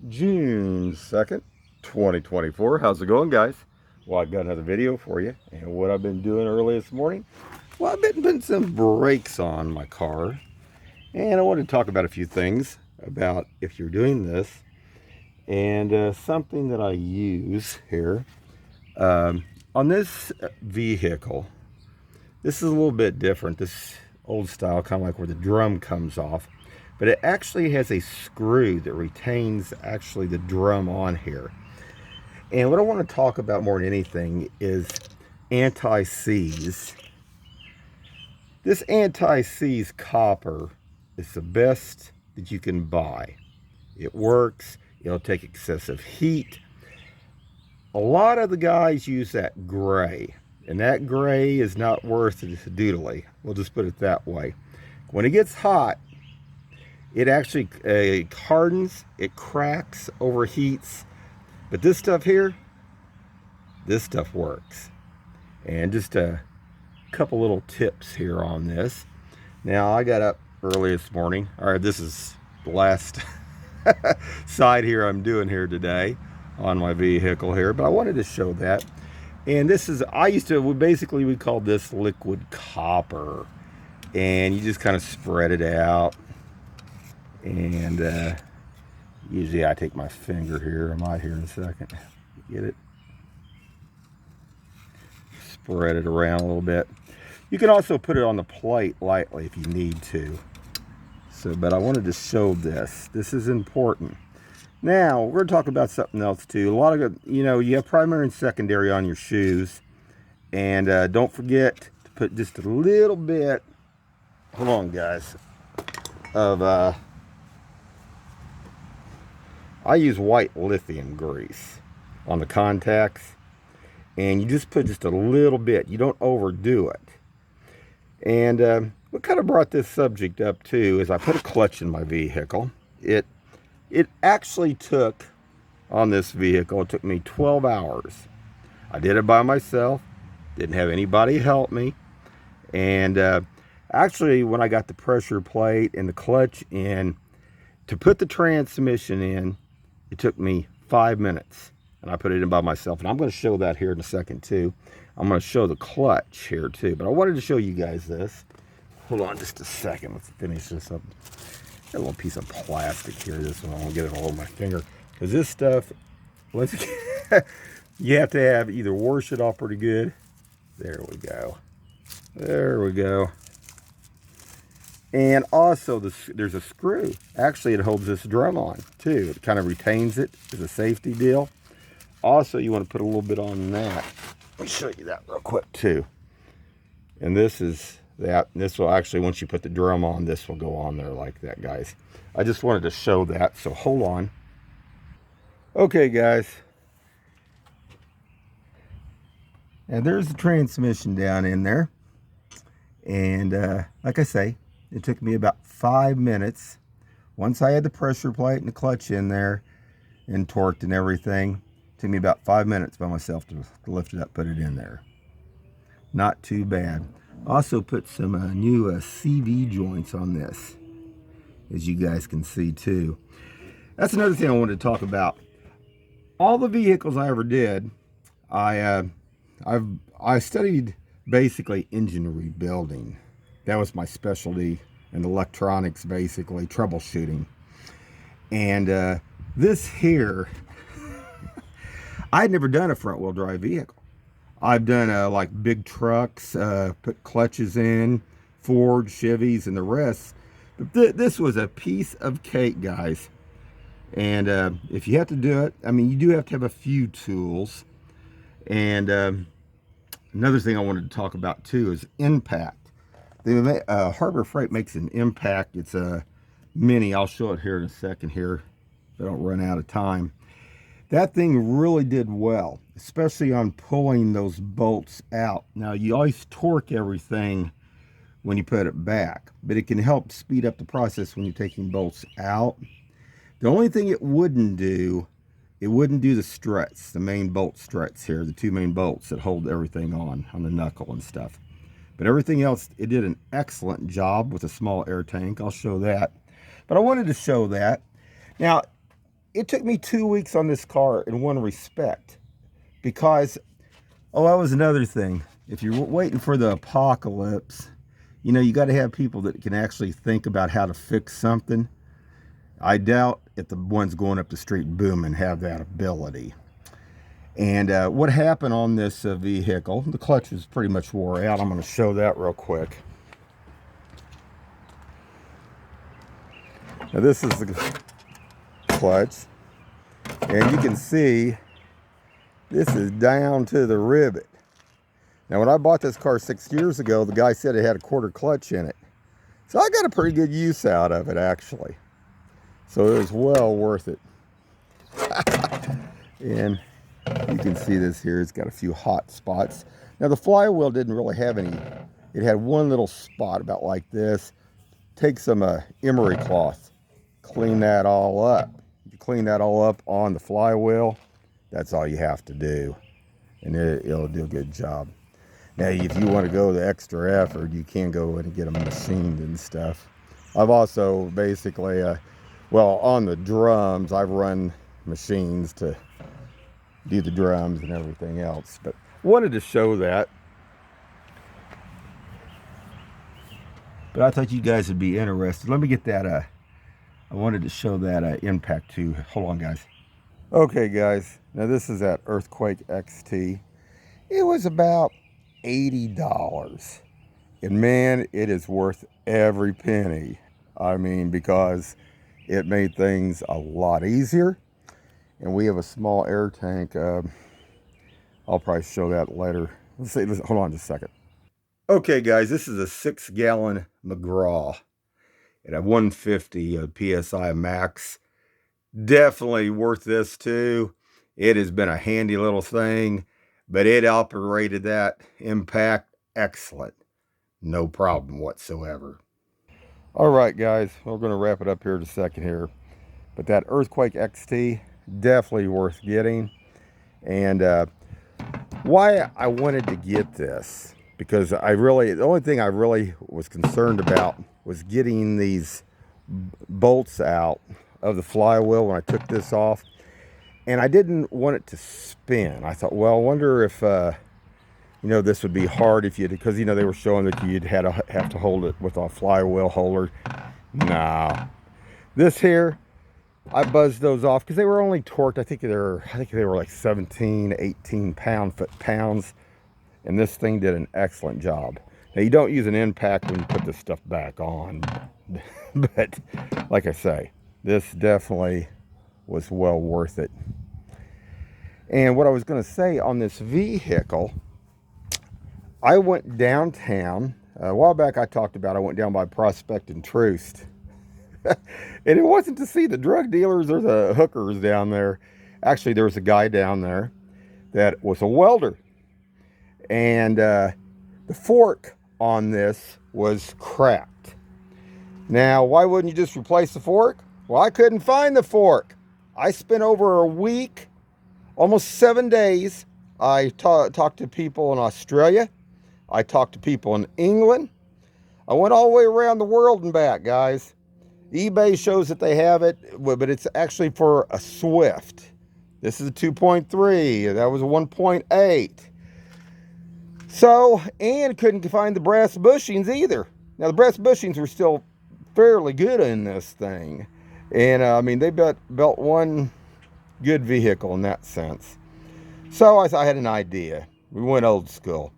June 2nd, 2024. How's it going, guys? Well, I've got another video for you. And what I've been doing early this morning, well, I've been putting some brakes on my car. And I want to talk about a few things about if you're doing this. And something that I use here. On this vehicle, this is a little bit different. This old style, kind of like where the drum comes off. But it actually has a screw that retains actually the drum on here. And what I want to talk about more than anything is anti-seize. This anti-seize copper is the best that you can buy. It works. It'll take excessive heat. A lot of the guys use that gray, and that gray is not worth it doodly. We'll just put it that way. When it gets hot, it actually hardens, it cracks, overheats. But this stuff here, this stuff works. And just a couple little tips here on this. Now, I got up early this morning. All right, this is the last side here I'm doing here today on my vehicle here, but I wanted to show that. And this is, we called this liquid copper. And you just kind of spread it out. And usually I take my finger here. I might here in a second. Get it? Spread it around a little bit. You can also put it on the plate lightly if you need to. But I wanted to show this. This is important. Now, we're going to talk about something else too. A lot of, you have primary and secondary on your shoes. And don't forget to put just a little bit, hold on guys, of I use white lithium grease on the contacts, and you just put just a little bit. You don't overdo it. And what kind of brought this subject up too is I put a clutch in my vehicle. It actually took, on this vehicle, it took me 12 hours. I did it by myself, didn't have anybody help me. And actually, when I got the pressure plate and the clutch in, to put the transmission in, it took me 5 minutes, and I put it in by myself. And I'm going to show that here in a second too. I'm going to show the clutch here too, but I wanted to show you guys this. Hold on just a second. Let's finish this up. Got a little piece of plastic here. This one, I won't get it all over my finger, because this stuff, you have to have either wash it off pretty good. There we go. There we go. And also, there's a screw. Actually, it holds this drum on, too. It kind of retains it as a safety deal. Also, you want to put a little bit on that. Let me show you that real quick, too. And this is that. This will actually, once you put the drum on, this will go on there like that, guys. I just wanted to show that, so hold on. Okay, guys. And there's the transmission down in there. And like I say, it took me about 5 minutes. Once I had the pressure plate and the clutch in there and torqued and everything, it took me about 5 minutes by myself to lift it up, put it in there. Not too bad. Also put some new CV joints on this, as you guys can see too. That's another thing I wanted to talk about. All the vehicles I ever did, I studied basically engine rebuilding. That was my specialty in electronics, basically, troubleshooting. And this here, I'd never done a front-wheel drive vehicle. I've done like big trucks, put clutches in, Ford, Chevys, and the rest. But this was a piece of cake, guys. And if you have to do it, I mean, you do have to have a few tools. And another thing I wanted to talk about too is impact. The Harbor Freight makes an impact. It's a mini. I'll show it here in a second here, if I don't run out of time. That thing really did well, especially on pulling those bolts out. Now, you always torque everything when you put it back, but it can help speed up the process when you're taking bolts out. The only thing it wouldn't do the struts, the main bolt struts here, the two main bolts that hold everything on the knuckle and stuff. But everything else, it did an excellent job with a small air tank. I'll show that. But I wanted to show that. Now, it took me 2 weeks on this car in one respect. Because, oh, that was another thing. If you're waiting for the apocalypse, you know, you got to have people that can actually think about how to fix something. I doubt if the ones going up the street booming have that ability. And what happened on this vehicle, the clutch was pretty much wore out. I'm going to show that real quick. Now this is the clutch, and you can see this is down to the rivet. Now when I bought this car 6 years ago, the guy said it had a quarter clutch in it. So I got a pretty good use out of it, actually. So it was well worth it. And you can see this here, it's got a few hot spots. Now the flywheel didn't really have any, it had one little spot about like this. Take some emery cloth, clean that all up. You clean that all up on the flywheel, that's all you have to do. And it'll do a good job. Now, if you want to go the extra effort, you can go and get them machined and stuff. I've also basically, well, on the drums, I've run machines to do the drums and everything else. But wanted to show that. But I thought you guys would be interested. Let me get that, I wanted to show that impact too. Hold on, guys. Okay, guys. Now, this is that Earthquake XT. It was about $80. And man, it is worth every penny. I mean, because it made things a lot easier. And we have a small air tank. I'll probably show that later. Let's see, hold on just a second. Okay, guys, this is a 6-gallon McGraw. At a 150 PSI max. Definitely worth this too. It has been a handy little thing. But it operated that impact excellent. No problem whatsoever. All right, guys, we're going to wrap it up here in a second here. But that Earthquake XT, definitely worth getting. And why I wanted to get this, because the only thing I really was concerned about was getting these bolts out of the flywheel when I took this off. And I didn't want it to spin. I thought, well, I wonder if, you know, this would be hard if you, because, you know, they were showing that you'd have to hold it with a flywheel holder. Nah. This here, I buzzed those off because they were only torqued. I think they were like 17, 18 foot-pounds. And this thing did an excellent job. Now, you don't use an impact when you put this stuff back on. But, like I say, this definitely was well worth it. And what I was going to say on this vehicle, I went downtown. A while back I talked about I went down by Prospect and Troost. And it wasn't to see the drug dealers or the hookers down there. Actually, there was a guy down there that was a welder. And the fork on this was cracked. Now, why wouldn't you just replace the fork? Well, I couldn't find the fork. I spent over a week, almost 7 days. I talked to people in Australia. I talked to people in England. I went all the way around the world and back, guys. eBay shows that they have it, but it's actually for a Swift. This is a 2.3. That was a 1.8. So, and couldn't find the brass bushings either. Now, the brass bushings were still fairly good in this thing. And, I mean, they built one good vehicle in that sense. So, I had an idea. We went old school.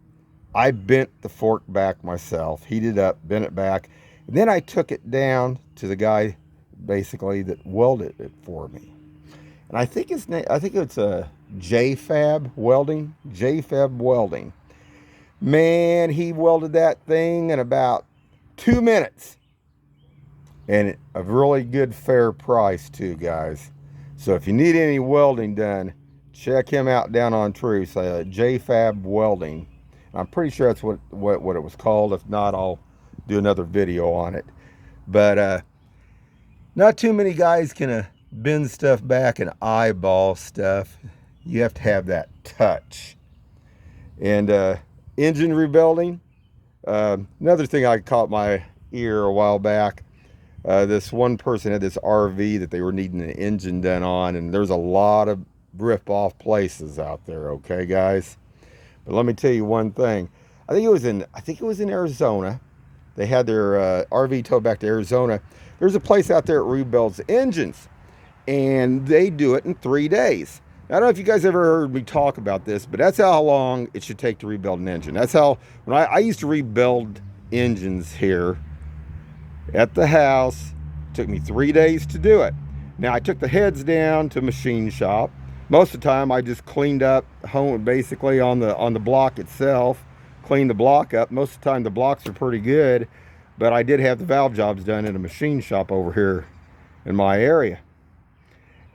I bent the fork back myself, heated up, bent it back. And then I took it down to the guy, basically, that welded it for me. And I think his name, I think it's a JFab Welding. JFab Welding. Man, he welded that thing in about 2 minutes. And a really good fair price too, guys. So if you need any welding done, check him out down on Truth, JFab Welding. I'm pretty sure that's what it was called. If not, I'll do another video on it. But not too many guys can bend stuff back and eyeball stuff. You have to have that touch. And engine rebuilding. Another thing I caught my ear a while back. This one person had this RV that they were needing an engine done on, and there's a lot of rip-off places out there, okay, guys? But let me tell you one thing. I think it was in Arizona. They had their RV towed back to Arizona. There's a place out there that rebuilds engines, and they do it in 3 days. Now, I don't know if you guys ever heard me talk about this, but that's how long it should take to rebuild an engine. That's how, when I used to rebuild engines here at the house, it took me 3 days to do it. Now, I took the heads down to a machine shop. Most of the time, I just cleaned up home, basically on the block itself, cleaned the block up. Most of the time, the blocks are pretty good, but I did have the valve jobs done in a machine shop over here in my area.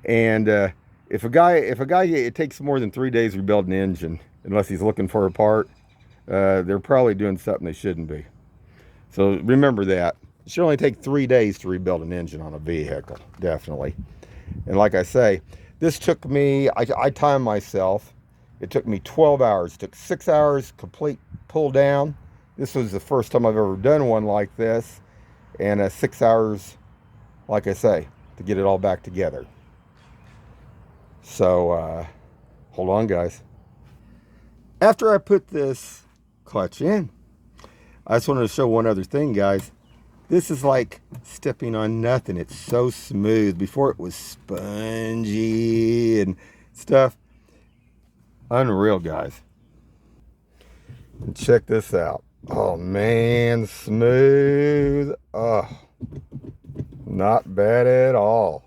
And if a guy, it takes more than 3 days to rebuild an engine, unless he's looking for a part, they're probably doing something they shouldn't be. So remember that. It should only take 3 days to rebuild an engine on a vehicle, definitely. And like I say, this took me, I timed myself. It took me 12 hours. It took 6 hours complete pull down. This was the first time I've ever done one like this. And 6 hours, like I say, to get it all back together. So, hold on, guys. After I put this clutch in, I just wanted to show one other thing, guys. This is like stepping on nothing. It's so smooth. Before it was spongy and stuff. Unreal, guys. And check this out. Oh, man, smooth. Oh, not bad at all.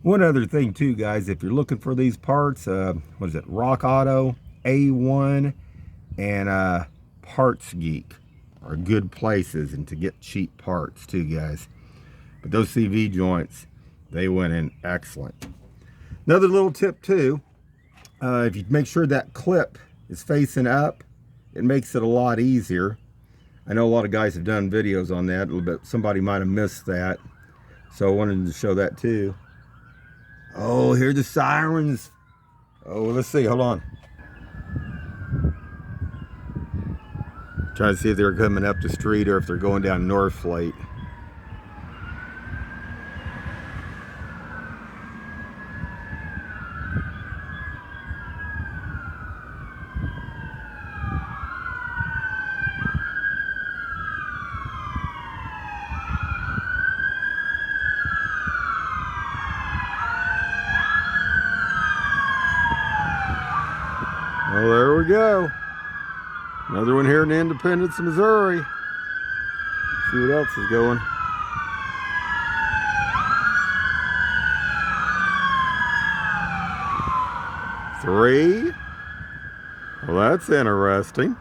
One other thing too, guys, if you're looking for these parts, what is it, Rock Auto, A1, and Parts Geek are good places and to get cheap parts too, guys. But those CV joints, they went in excellent. Another little tip too, if you make sure that clip is facing up, it makes it a lot easier. I know a lot of guys have done videos on that, but somebody might have missed that. So I wanted to show that too. Oh, hear the sirens. Oh, let's see, hold on. Trying to see if they're coming up the street or if they're going down North Fleet. Well, there we go. Another one here in Independence, Missouri. See what else is going. Three. Well, that's interesting.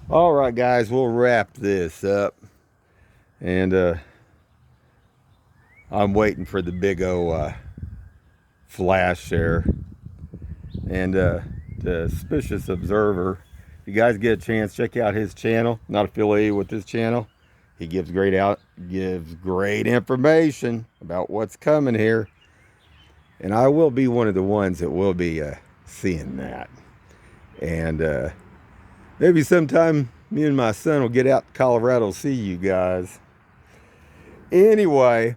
All right, guys, we'll wrap this up. And I'm waiting for the big O flash there. And the Suspicious Observer, if you guys get a chance, check out his channel. Not affiliated with this channel. He gives great information about what's coming here. And I will be one of the ones that will be seeing that. And maybe sometime me and my son will get out to Colorado to see you guys. Anyway,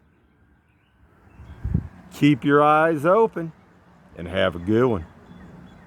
keep your eyes open and have a good one.